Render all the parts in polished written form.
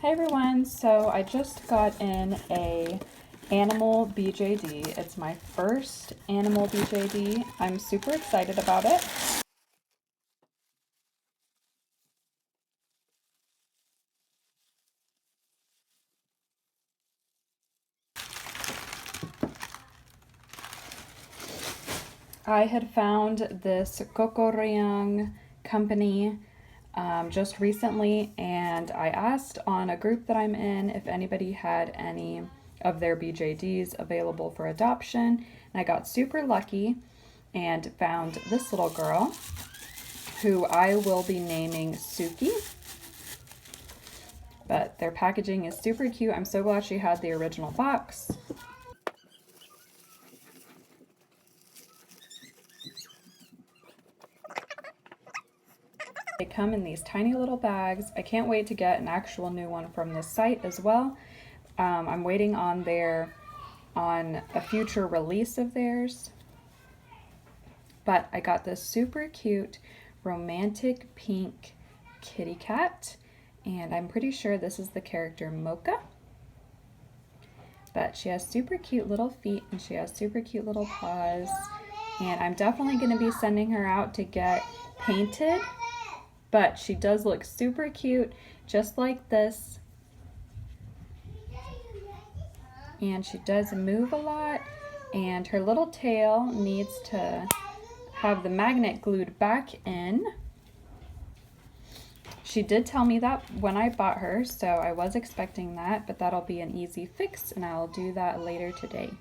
Hey everyone, so I just got in a Animal-BJD. It's my first Animal-BJD. I'm super excited about it. I had found this Cocoriang company just recently, and I asked on a group that I'm in if anybody had any of their BJDs available for adoption, and I got super lucky and found this little girl who I will be naming Suki. But their packaging is super cute. I'm so glad she had the original box. They come in these tiny little bags. I can't wait to get an actual new one from this site as well. I'm waiting on a future release of theirs. But I got this super cute romantic pink kitty cat, and I'm pretty sure this is the character Mocha. But she has super cute little feet and she has super cute little paws, and I'm definitely going to be sending her out to get painted. But she does look super cute, just like this. And she does move a lot, and her little tail needs to have the magnet glued back in. She did tell me that when I bought her, so I was expecting that, but that'll be an easy fix, and I'll do that later today.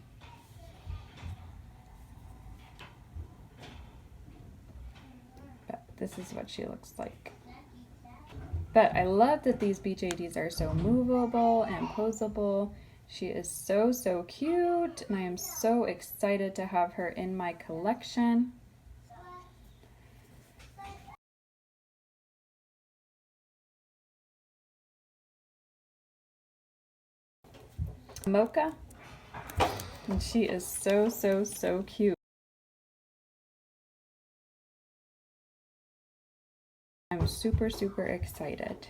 But this is what she looks like. But I love that these BJDs are so movable and posable. She is so cute, and I am so excited to have her in my collection. Mocha, and she is so cute. I'm super excited.